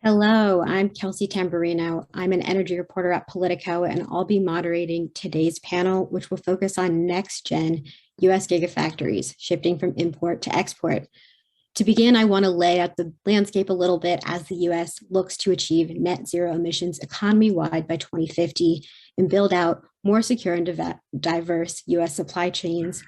Hello, I'm Kelsey Tamborrino. I'm an energy reporter at Politico, and I'll be moderating today's panel, which will focus on next gen US gigafactories, shifting from import to export. To begin, I want to lay out the landscape a little bit as the US looks to achieve net zero emissions economy wide by 2050 and build out more secure and diverse US supply chains.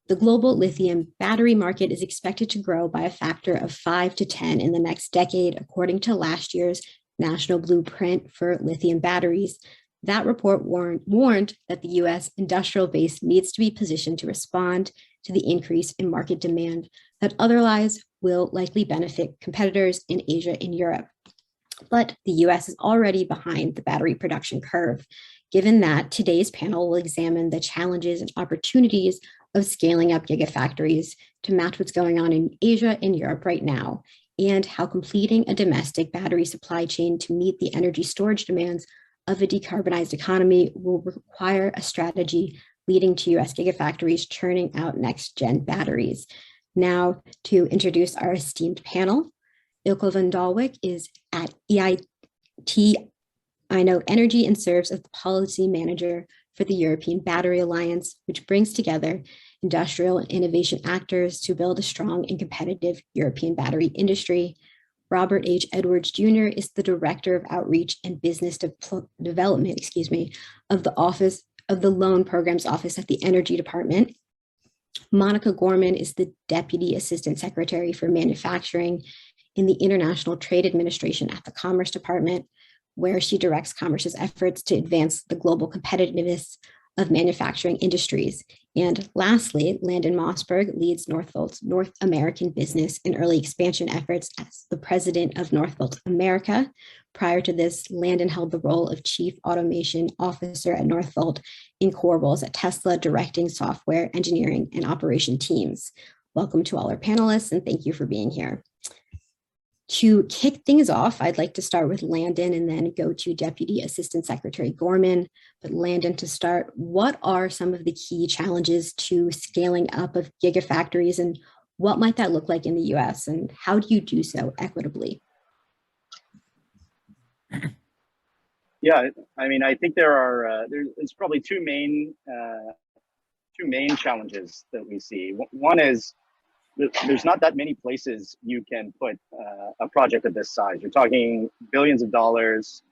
The global lithium battery market is expected to grow by a factor of 5 to 10 in the next decade, according to last year's National Blueprint for Lithium Batteries. That report warned that the US industrial base needs to be positioned to respond to the increase in market demand that otherwise will likely benefit competitors in Asia and Europe. But the US is already behind the battery production curve. Given that, today's panel will examine the challenges and opportunities of scaling up gigafactories to match what's going on in Asia and Europe right now, and how completing a domestic battery supply chain to meet the energy storage demands of a decarbonized economy will require a strategy leading to US gigafactories churning out next-gen batteries. Now, to introduce our esteemed panel, Ilka van Dalwigk is at InnoEnergy and serves as the policy manager for the European Battery Alliance, which brings together industrial and innovation actors to build a strong and competitive European battery industry. Robert H. Edwards Jr. is the Director of Outreach and Business Development, of the Loan Programs Office at the Energy Department. Monica Gorman is the Deputy Assistant Secretary for Manufacturing in the International Trade Administration at the Commerce Department, where she directs Commerce's efforts to advance the global competitiveness of manufacturing industries. And lastly, Landon Mossberg leads Northvolt's North American business and early expansion efforts as the president of Northvolt America. Prior to this, Landon held the role of Chief Automation Officer at Northvolt in core roles at Tesla, directing software, engineering, and operation teams. Welcome to all our panelists, and thank you for being here. To kick things off, I'd like to start with Landon and then go to Deputy Assistant Secretary Gorman. But Landon, to start, what are some of the key challenges to scaling up of gigafactories, and what might that look like in the US, and how do you do so equitably? Yeah, I mean, I think there's probably two main challenges that we see. One is there's not that many places you can put a project of this size. You're talking billions of dollars,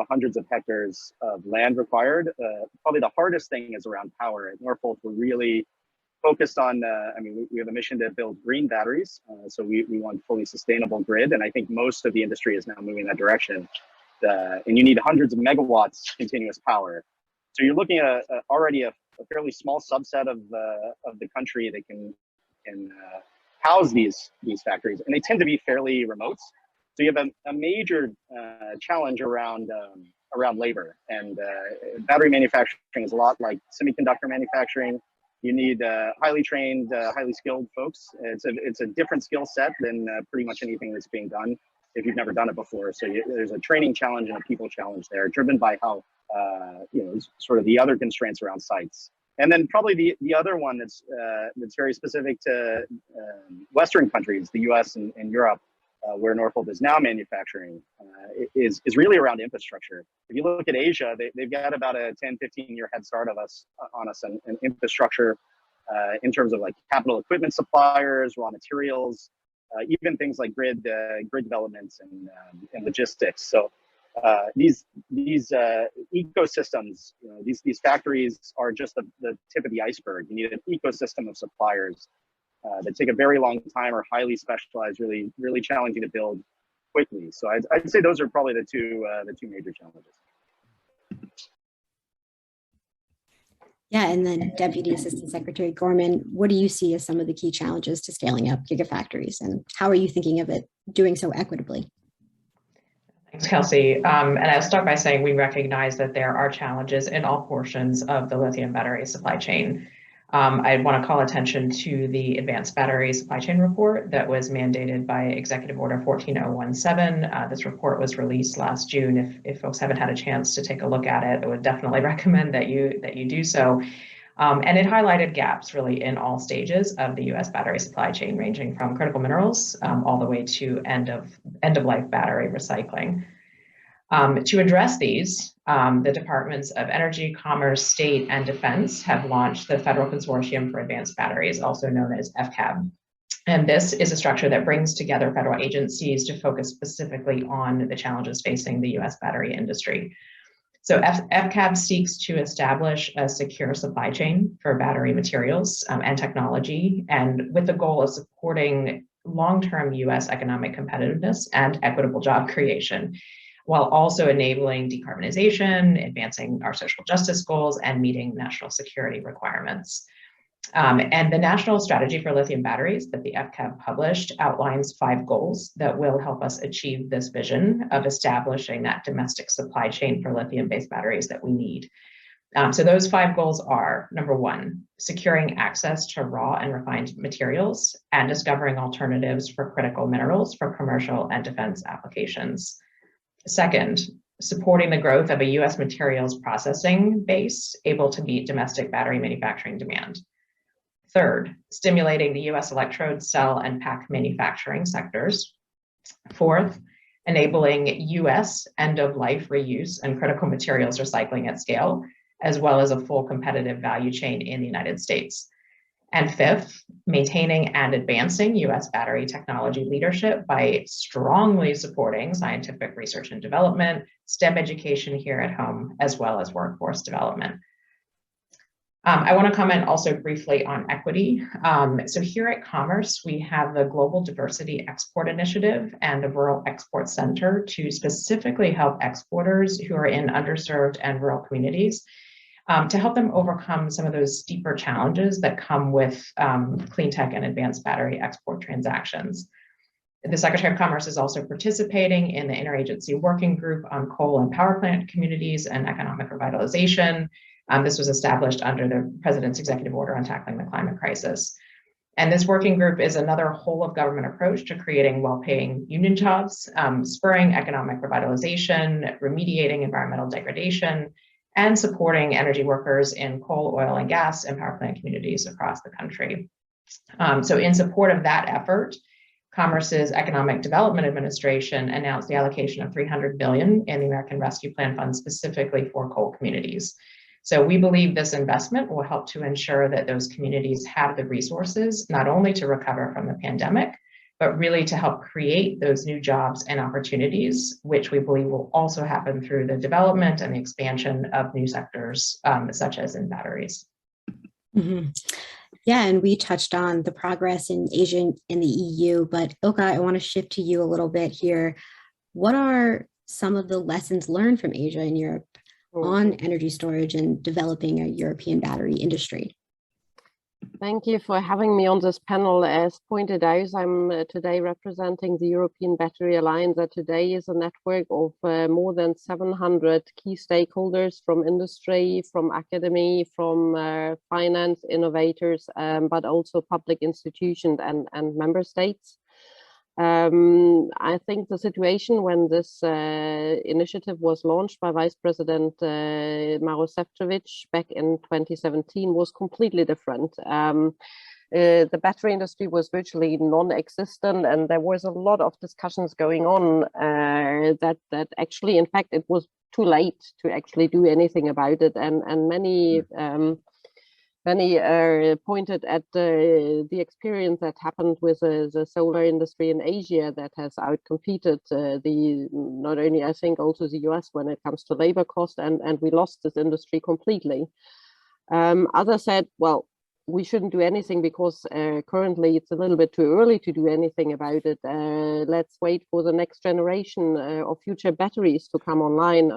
hundreds of hectares of land required. Probably the hardest thing is around power. At Northvolt, we're really focused on, we have a mission to build green batteries. So we want fully sustainable grid. And I think most of the industry is now moving in that direction. And you need hundreds of megawatts continuous power. So you're looking at already a fairly small subset of the country that can house these factories, and they tend to be fairly remote. So you have a major challenge around labor, and battery manufacturing is a lot like semiconductor manufacturing. You need highly trained, highly skilled folks. It's a different skill set than pretty much anything that's being done if you've never done it before. So there's a training challenge and a people challenge there, driven by how sort of the other constraints around sites. And then probably the other one that's very specific to Western countries, the US and Europe, where Northvolt is now manufacturing, is really around infrastructure. If you look at Asia, they've got about a 10, 15-year head start on us in infrastructure in terms of like capital equipment suppliers, raw materials, even things like grid developments and logistics. So these ecosystems, these factories are just the tip of the iceberg. You need an ecosystem of suppliers that take a very long time, are highly specialized, really challenging to build quickly. So I'd say those are probably the two major challenges. Yeah, and then Deputy Assistant Secretary Gorman, what do you see as some of the key challenges to scaling up gigafactories, and how are you thinking of it doing so equitably? Thanks, Kelsey. And I'll start by saying we recognize that there are challenges in all portions of the lithium battery supply chain. I want to call attention to the Advanced Battery Supply Chain Report that was mandated by Executive Order 14017. This report was released last June. If folks haven't had a chance to take a look at it, I would definitely recommend that you do so. And it highlighted gaps really in all stages of the US battery supply chain, ranging from critical minerals all the way to end of life battery recycling. To address these, the Departments of Energy, Commerce, State, and Defense have launched the Federal Consortium for Advanced Batteries, also known as FCAB. And this is a structure that brings together federal agencies to focus specifically on the challenges facing the US battery industry. So FCAB seeks to establish a secure supply chain for battery materials and technology, and with the goal of supporting long-term US economic competitiveness and equitable job creation, while also enabling decarbonization, advancing our social justice goals, and meeting national security requirements. And the National Strategy for Lithium Batteries that the FCAB published outlines 5 goals that will help us achieve this vision of establishing that domestic supply chain for lithium-based batteries that we need. So those 5 goals are, number 1, securing access to raw and refined materials and discovering alternatives for critical minerals for commercial and defense applications. Second, supporting the growth of a US materials processing base able to meet domestic battery manufacturing demand. Third, stimulating the US electrode, cell, and pack manufacturing sectors. Fourth, enabling US end-of-life reuse and critical materials recycling at scale, as well as a full competitive value chain in the United States. And fifth, maintaining and advancing US battery technology leadership by strongly supporting scientific research and development, STEM education here at home, as well as workforce development. I want to comment also briefly on equity. So here at Commerce, we have the Global Diversity Export Initiative and the Rural Export Center to specifically help exporters who are in underserved and rural communities to help them overcome some of those steeper challenges that come with clean tech and advanced battery export transactions. The Secretary of Commerce is also participating in the Interagency Working Group on Coal and Power Plant Communities and Economic Revitalization. This was established under the President's Executive Order on Tackling the Climate Crisis. And this working group is another whole of government approach to creating well-paying union jobs, spurring economic revitalization, remediating environmental degradation, and supporting energy workers in coal, oil, and gas and power plant communities across the country. So in support of that effort, Commerce's Economic Development Administration announced the allocation of $300 billion in the American Rescue Plan Fund specifically for coal communities. So we believe this investment will help to ensure that those communities have the resources, not only to recover from the pandemic, but really to help create those new jobs and opportunities, which we believe will also happen through the development and the expansion of new sectors, such as in batteries. Mm-hmm. Yeah, and we touched on the progress in Asia and the EU, but Ilka, I want to shift to you a little bit here. What are some of the lessons learned from Asia and Europe on energy storage and developing a European battery industry? Thank you for having me on this panel. As pointed out, I'm today representing the European Battery Alliance that today is a network of more than 700 key stakeholders from industry, from academy, from finance, innovators, but also public institutions and member states. I think the situation when this initiative was launched by Vice President Maroš Šefčovič back in 2017 was completely different. The battery industry was virtually non-existent, and there was a lot of discussions going on that actually, in fact, it was too late to actually do anything about it, and many pointed at the experience that happened with the solar industry in Asia that has outcompeted not only, I think, also the US when it comes to labor cost, and we lost this industry completely. Others said, well, we shouldn't do anything because currently it's a little bit too early to do anything about it. Let's wait for the next generation of future batteries to come online,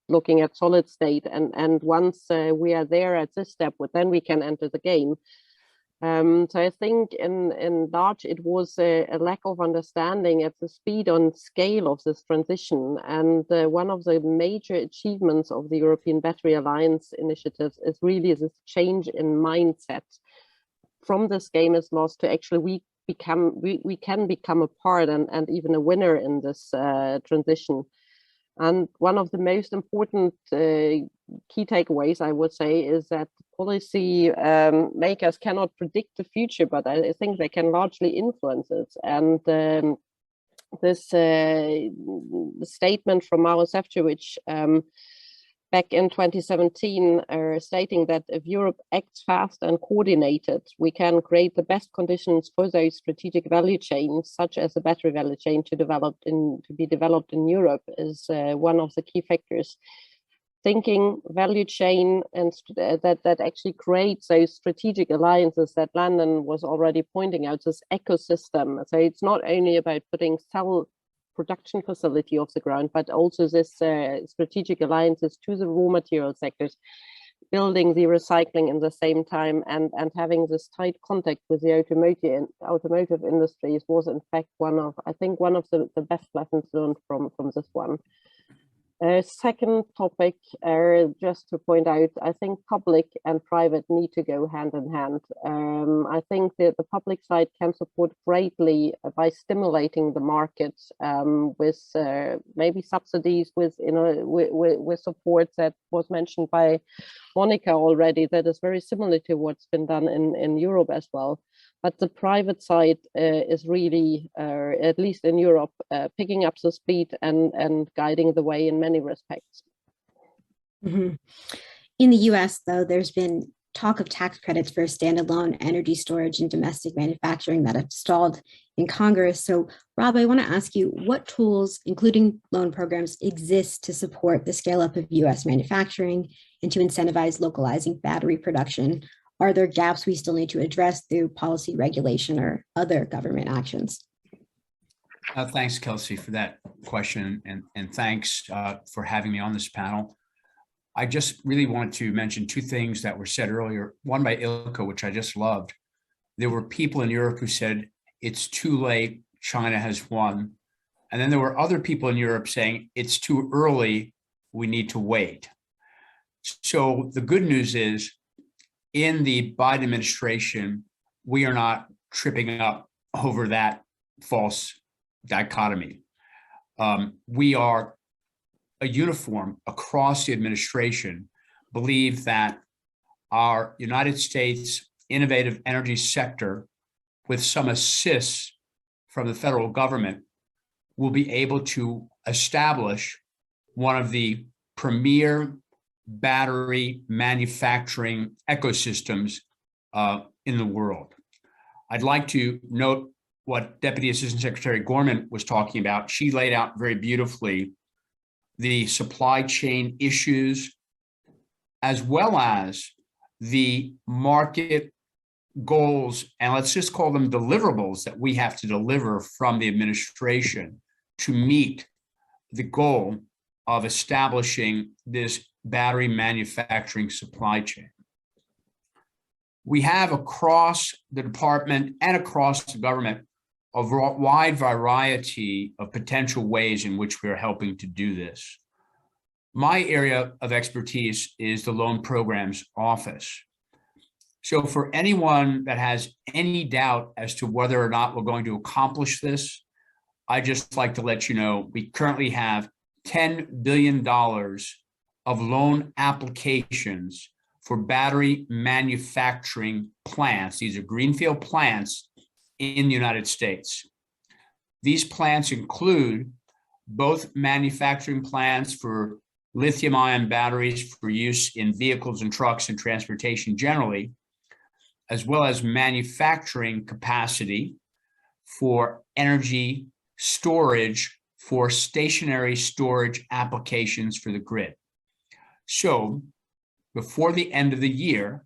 looking at solid state. And once we are there at this step, then we can enter the game. So I think in large, it was a lack of understanding at the speed and scale of this transition. And one of the major achievements of the European Battery Alliance initiatives is really this change in mindset. From this game is lost to actually we can become a part and even a winner in this transition. And one of the most important key takeaways, I would say, is that policy makers cannot predict the future, but I think they can largely influence it. And this statement from Maros Šefčovič back in 2017, stating that if Europe acts fast and coordinated, we can create the best conditions for those strategic value chains, such as the battery value chain, to be developed in Europe, is one of the key factors. Thinking value chain and that actually creates those strategic alliances that Landon was already pointing out, this ecosystem. So it's not only about putting cell production facility off the ground, but also this strategic alliances to the raw material sectors, building the recycling in the same time, and having this tight contact with the automotive industries was in fact one of the best lessons learned from this one. Second topic, just to point out, I think public and private need to go hand in hand. I think that the public side can support greatly by stimulating the market with maybe subsidies, with support that was mentioned by Monica already, that is very similar to what's been done in Europe as well. But the private side is really, at least in Europe, picking up the speed and guiding the way in many respects. Mm-hmm. In the US, though, there's been talk of tax credits for standalone energy storage and domestic manufacturing that have stalled in Congress. So, Rob, I want to ask you, what tools, including loan programs, exist to support the scale up of US manufacturing and to incentivize localizing battery production? Are there gaps we still need to address through policy regulation or other government actions? Thanks, Kelsey, for that question, and thanks for having me on this panel. I just really want to mention two things that were said earlier. One by Ilka, which I just loved. There were people in Europe who said, it's too late, China has won. And then there were other people in Europe saying, it's too early, we need to wait. So the good news is, in the Biden administration, we are not tripping up over that false dichotomy. We are a uniform across the administration, believe that our United States innovative energy sector, with some assist from the federal government, will be able to establish one of the premier battery manufacturing ecosystems in the world. I'd like to note what Deputy Assistant Secretary Gorman was talking about. She laid out very beautifully the supply chain issues, as well as the market goals, and let's just call them deliverables, that we have to deliver from the administration to meet the goal of establishing this battery manufacturing supply chain. We have across the department and across the government a wide variety of potential ways in which we are helping to do this. My area of expertise is the Loan Programs Office. So for anyone that has any doubt as to whether or not we're going to accomplish this, I'd just like to let you know we currently have $10 billion of loan applications for battery manufacturing plants. These are greenfield plants in the United States. These plants include both manufacturing plants for lithium-ion batteries for use in vehicles and trucks and transportation generally, as well as manufacturing capacity for energy storage for stationary storage applications for the grid. So before the end of the year,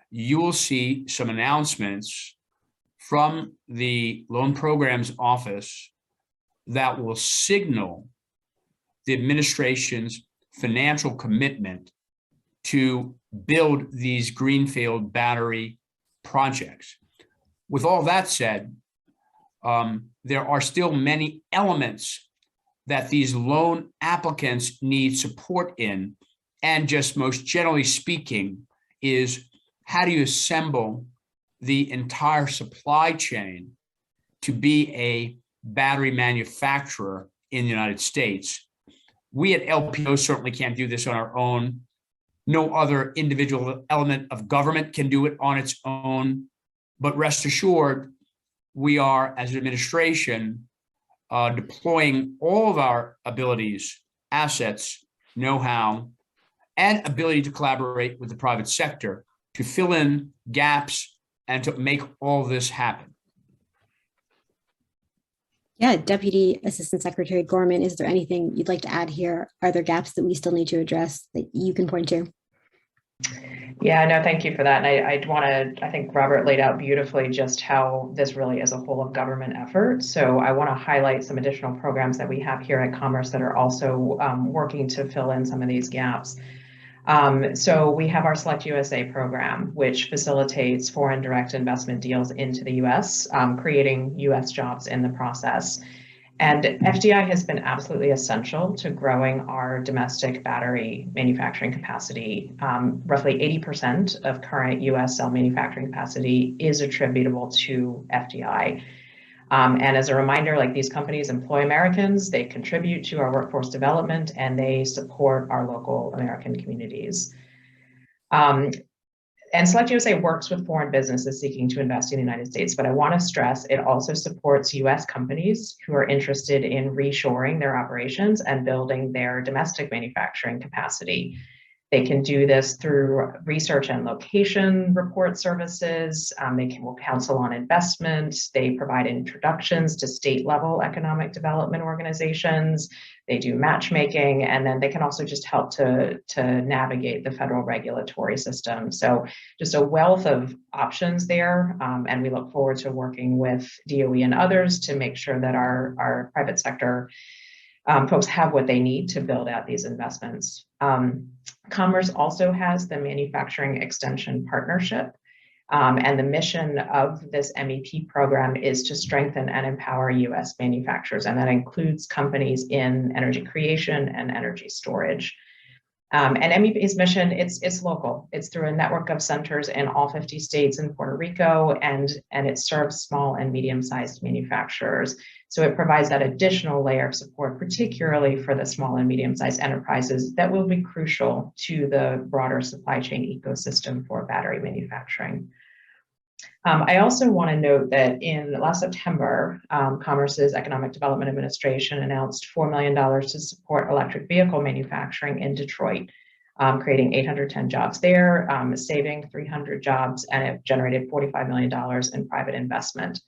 you will see some announcements from the Loan Programs Office that will signal the administration's financial commitment to build these greenfield battery projects. With all that said, there are still many elements that these loan applicants need support in, and just most generally speaking is how do you assemble the entire supply chain to be a battery manufacturer in the United States. We at LPO certainly can't do this on our own. No other individual element of government can do it on its own. But rest assured, we are, as an administration, deploying all of our abilities, assets, know-how, and ability to collaborate with the private sector to fill in gaps and to make all this happen. Yeah, Deputy Assistant Secretary Gorman, is there anything you'd like to add here? Are there gaps that we still need to address that you can point to? Yeah, no, thank you for that. And I think Robert laid out beautifully just how this really is a whole of government effort. So I want to highlight some additional programs that we have here at Commerce that are also working to fill in some of these gaps. So we have our Select USA program, which facilitates foreign direct investment deals into the US, creating US jobs in the process. And FDI has been absolutely essential to growing our domestic battery manufacturing capacity. Roughly 80% of current US cell manufacturing capacity is attributable to FDI. And as a reminder, like, these companies employ Americans, they contribute to our workforce development, and they support our local American communities. And Select USA works with foreign businesses seeking to invest in the United States, but I want to stress it also supports US companies who are interested in reshoring their operations and building their domestic manufacturing capacity. They can do this through research and location report services. Will counsel on investment. They provide introductions to state-level economic development organizations. They do matchmaking, and then they can also just help to navigate the federal regulatory system. So just a wealth of options there, and we look forward to working with DOE and others to make sure that our private sector folks have what they need to build out these investments. Commerce also has the Manufacturing Extension Partnership, and the mission of this MEP program is to strengthen and empower US manufacturers, and that includes companies in energy creation and energy storage. And MEP's mission, it's local. It's through a network of centers in all 50 states and Puerto Rico, and it serves small and medium-sized manufacturers. So it provides that additional layer of support, particularly for the small and medium-sized enterprises that will be crucial to the broader supply chain ecosystem for battery manufacturing. I also want to note that in last September, Commerce's Economic Development Administration announced $4 million to support electric vehicle manufacturing in Detroit, creating 810 jobs there, saving 300 jobs, and it generated $45 million in private investment.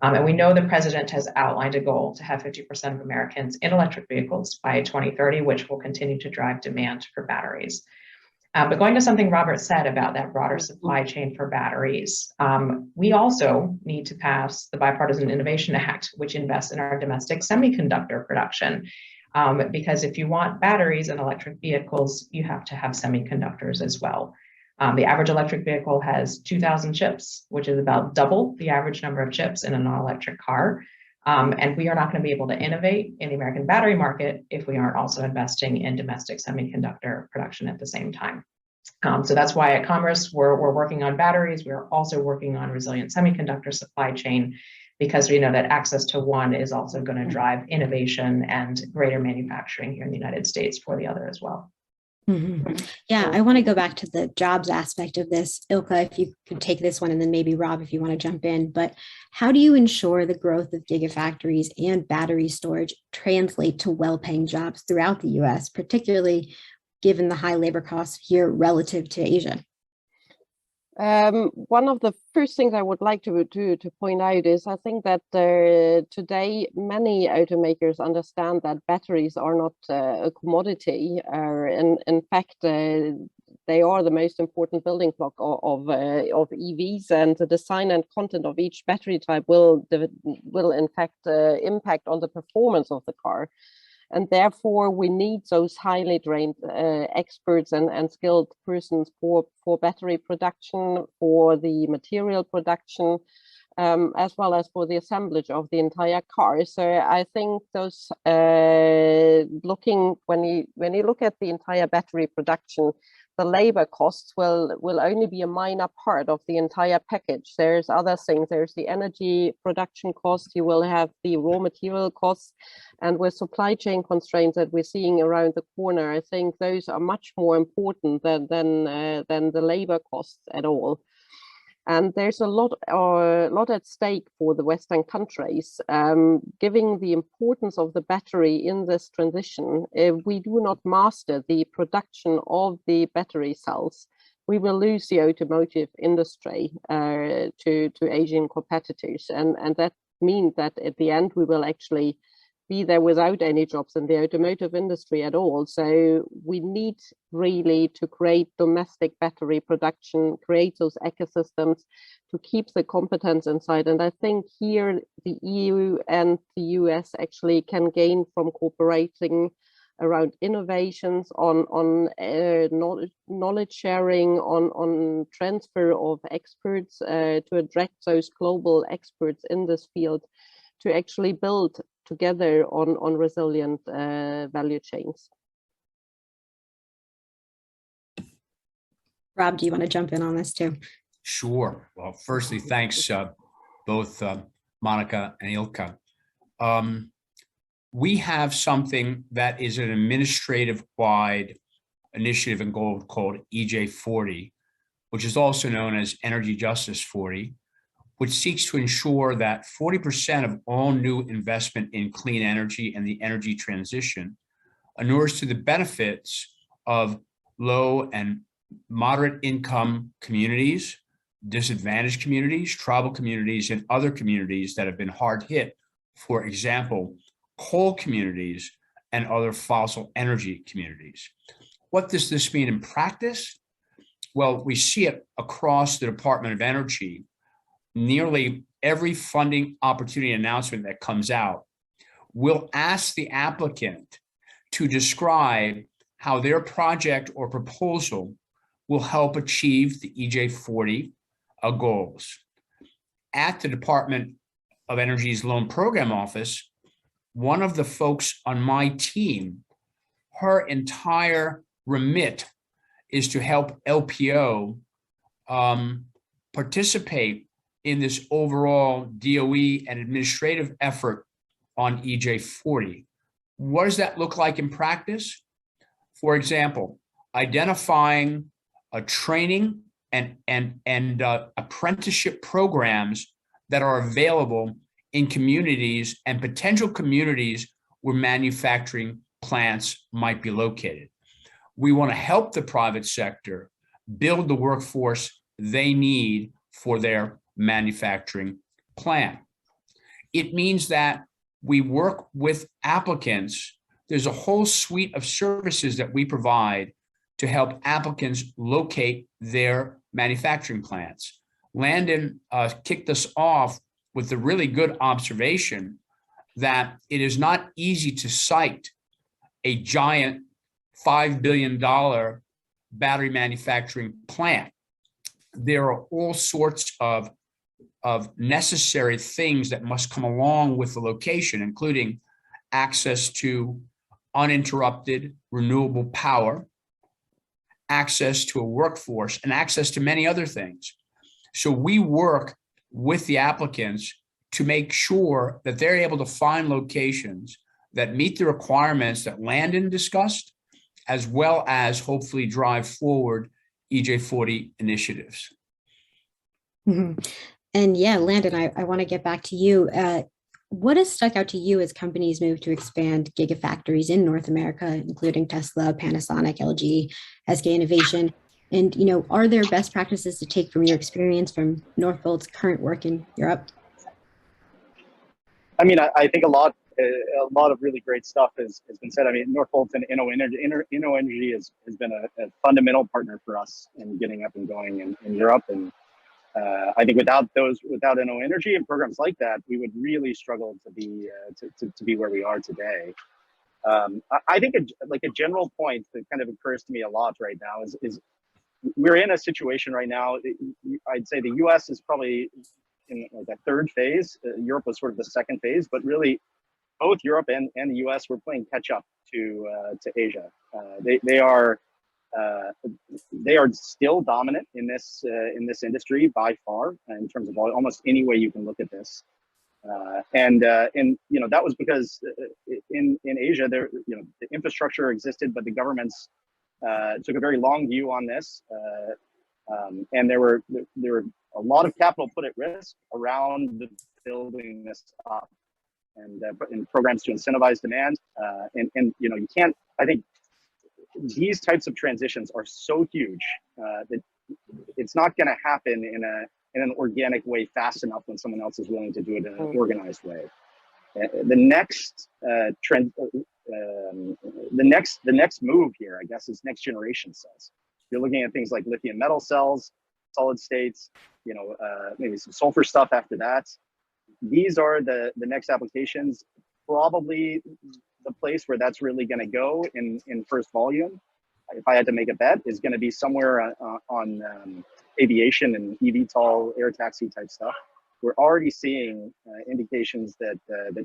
And we know the president has outlined a goal to have 50% of Americans in electric vehicles by 2030, which will continue to drive demand for batteries. But going to something Robert said about that broader supply chain for batteries, we also need to pass the Bipartisan Innovation Act, which invests in our domestic semiconductor production. Because if you want batteries in electric vehicles, you have to have semiconductors as well. The average electric vehicle has 2,000 chips, which is about double the average number of chips in a non-electric car. And we are not going to be able to innovate in the American battery market if we aren't also investing in domestic semiconductor production at the same time. So that's why at Commerce, we're working on batteries. We're also working on resilient semiconductor supply chain, because we know that access to one is also going to drive innovation and greater manufacturing here in the United States for the other as well. Mm-hmm. Yeah, I want to go back to the jobs aspect of this. Ilka, if you could take this one, and then maybe Rob, if you want to jump in. But how do you ensure the growth of gigafactories and battery storage translate to well-paying jobs throughout the US, particularly given the high labor costs here relative to Asia? One of the first things I would like to point out is I think that today many automakers understand that batteries are not a commodity. In fact, they are the most important building block of EVs, and the design and content of each battery type will in fact impact on the performance of the car. And therefore, we need those highly trained experts and skilled persons for battery production, for the material production, as well as for the assemblage of the entire car. So I think those when you look at the entire battery production, the labor costs will only be a minor part of the entire package. There's other things. There's the energy production cost. You will have the raw material costs, and with supply chain constraints that we're seeing around the corner, I think those are much more important than the labor costs at all. And there's a lot at stake for the Western countries. Given the importance of the battery in this transition, if we do not master the production of the battery cells, we will lose the automotive industry to Asian competitors. And that means that at the end, we will actually be there without any jobs in the automotive industry at all. So we need really to create domestic battery production, create those ecosystems to keep the competence inside. And I think here the EU and the US actually can gain from cooperating around innovations on knowledge sharing, on transfer of experts to attract those global experts in this field to actually build together on resilient value chains. Rob, do you want to jump in on this too? Sure. Well, firstly, thanks both Monica and Ilka. We have something that is an administrative-wide initiative and goal called EJ40, which is also known as Energy Justice 40, which seeks to ensure that 40% of all new investment in clean energy and the energy transition inures to the benefits of low and moderate income communities, disadvantaged communities, tribal communities, and other communities that have been hard hit. For example, coal communities and other fossil energy communities. What does this mean in practice? Well, we see it across the Department of Energy. Nearly every funding opportunity announcement that comes out will ask the applicant to describe how their project or proposal will help achieve the EJ40 goals. At the Department of Energy's Loan Program Office, one of the folks on my team, her entire remit is to help LPO participate in this overall DOE and administrative effort on EJ40. What does that look like in practice? For example, identifying a training and apprenticeship programs that are available in communities and potential communities where manufacturing plants might be located. We want to help the private sector build the workforce they need for their manufacturing plan. It means that we work with applicants. There's a whole suite of services that we provide to help applicants locate their manufacturing plants. Landon kicked us off with the really good observation that it is not easy to cite a giant $5 billion battery manufacturing plant. There are all sorts of necessary things that must come along with the location, including access to uninterrupted renewable power, access to a workforce, and access to many other things. So we work with the applicants to make sure that they're able to find locations that meet the requirements that Landon discussed, as well as hopefully drive forward EJ40 initiatives. Mm-hmm. And yeah, Landon, I want to get back to you. What has stuck out to you as companies move to expand gigafactories in North America, including Tesla, Panasonic, LG, SK Innovation? And, are there best practices to take from your experience from Northvolt's current work in Europe? I mean, I think a lot of really great stuff has been said. I mean, Northvolt and InnoEnergy has been a fundamental partner for us in getting up and going in Europe. And I think without InnoEnergy and programs like that, we would really struggle to be where we are today. I think a general point that kind of occurs to me a lot right now is we're in a situation right now. I'd say the U.S. is probably in like a third phase. Europe was sort of the second phase, but really both Europe and the U.S. were playing catch up to Asia. They are they are still dominant in this industry by far in terms of almost any way you can look at this. And that was because in Asia there the infrastructure existed, but the governments took a very long view on this, and there were a lot of capital put at risk around building this up, and in programs to incentivize demand, and you can't. I think these types of transitions are so huge that it's not going to happen in an organic way fast enough when someone else is willing to do it in an organized way. The next trend, the next move here, I guess, is next generation cells. You're looking at things like lithium metal cells, solid states, maybe some sulfur stuff after that. These are the next applications. Probably the place where that's really going to go in first volume, if I had to make a bet, is going to be somewhere on aviation and eVTOL, air taxi type stuff. We're already seeing indications that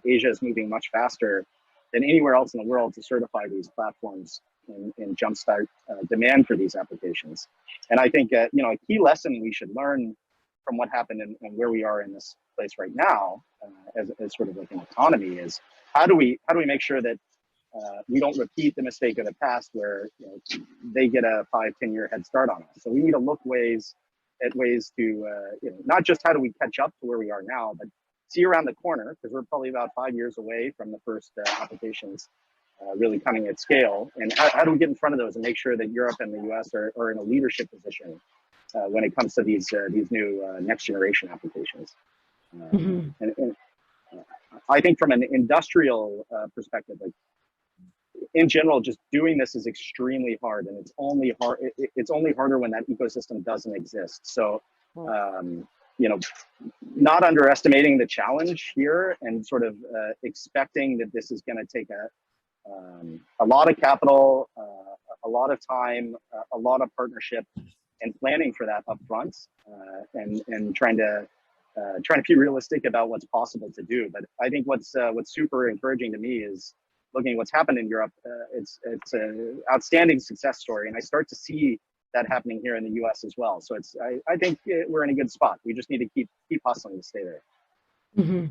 Asia is moving much faster than anywhere else in the world to certify these platforms and jumpstart demand for these applications. And I think a key lesson we should learn from what happened and where we are in this place right now, as sort of like an economy, is how do we make sure that we don't repeat the mistake of the past where they get a 5-10 year head start on us. So we need to look at ways to not just how do we catch up to where we are now, but see around the corner, because we're probably about 5 years away from the first applications really coming at scale. And how do we get in front of those and make sure that Europe and the US are in a leadership position when it comes to these new next generation applications. And I think from an industrial perspective, like in general, just doing this is extremely hard, and it's only hard. It's only harder when that ecosystem doesn't exist. So, not underestimating the challenge here, and sort of expecting that this is going to take a lot of capital, a lot of time, a lot of partnership, and planning for that upfront, and trying to be realistic about what's possible to do. But I think what's super encouraging to me is looking at what's happened in Europe. It's an outstanding success story, and I start to see that happening here in the US as well. So I think we're in a good spot. We just need to keep hustling to stay there. Mm-hmm.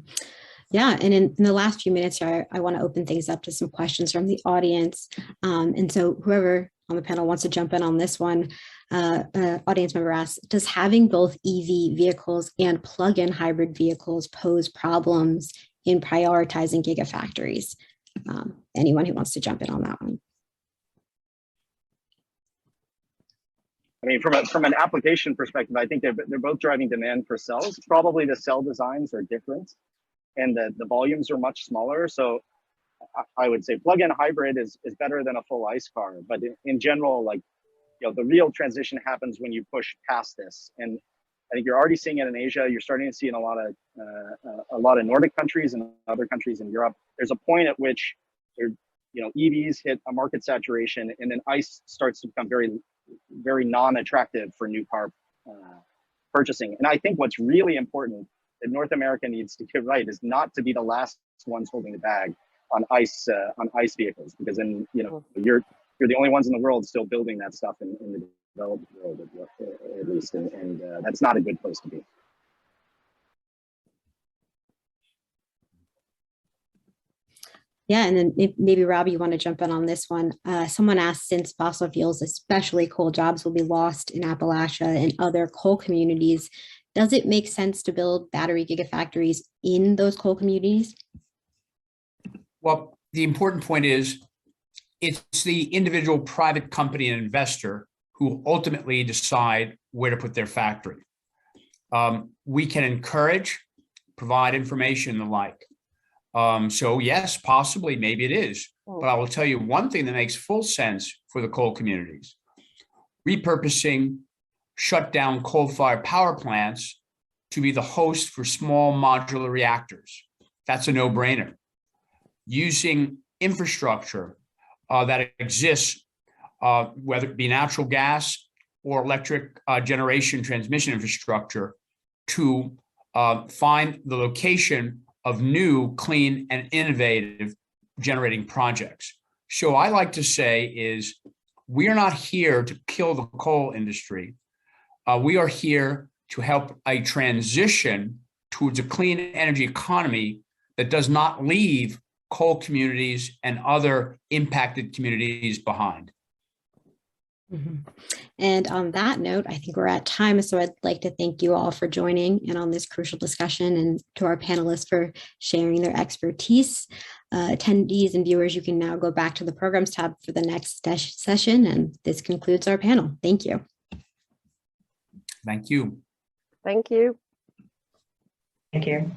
Yeah, and in the last few minutes here, I want to open things up to some questions from the audience. And so whoever on the panel wants to jump in on this one, audience member asks, does having both EV vehicles and plug-in hybrid vehicles pose problems in prioritizing gigafactories? Anyone who wants to jump in on that one? I mean, from an application perspective, I think they're both driving demand for cells. Probably the cell designs are different, and the volumes are much smaller. So I would say plug-in hybrid is better than a full ICE car. But in general, like the real transition happens when you push past this. And I think you're already seeing it in Asia. You're starting to see it in a lot of Nordic countries and other countries in Europe. There's a point at which EVs hit a market saturation, and then ICE starts to become very, very non-attractive for new car purchasing. And I think what's really important that North America needs to get right is not to be the last ones holding the bag on ICE vehicles, because then you're the only ones in the world still building that stuff in the developed world, at least, and that's not a good place to be. Yeah, and then maybe Rob, you want to jump in on this one. Someone asked, since fossil fuels, especially coal jobs, will be lost in Appalachia and other coal communities, does it make sense to build battery gigafactories in those coal communities? Well, the important point is it's the individual private company and investor who ultimately decide where to put their factory. We can encourage, provide information and the like. So yes, possibly, maybe it is. But I will tell you one thing that makes full sense for the coal communities: repurposing shut down coal-fired power plants to be the host for small modular reactors. That's a no-brainer. Using infrastructure that exists, whether it be natural gas or electric generation transmission infrastructure, to find the location of new, clean, and innovative generating projects. So I like to say is We are not here to kill the coal industry. We are here to help a transition towards a clean energy economy that does not leave coal communities and other impacted communities behind. And on that note, I think we're at time. So I'd like to thank you all for joining in on this crucial discussion, and to our panelists for sharing their expertise. Attendees and viewers, you can now go back to the Programs tab for the next session. And this concludes our panel. Thank you. Thank you. Thank you. Thank you.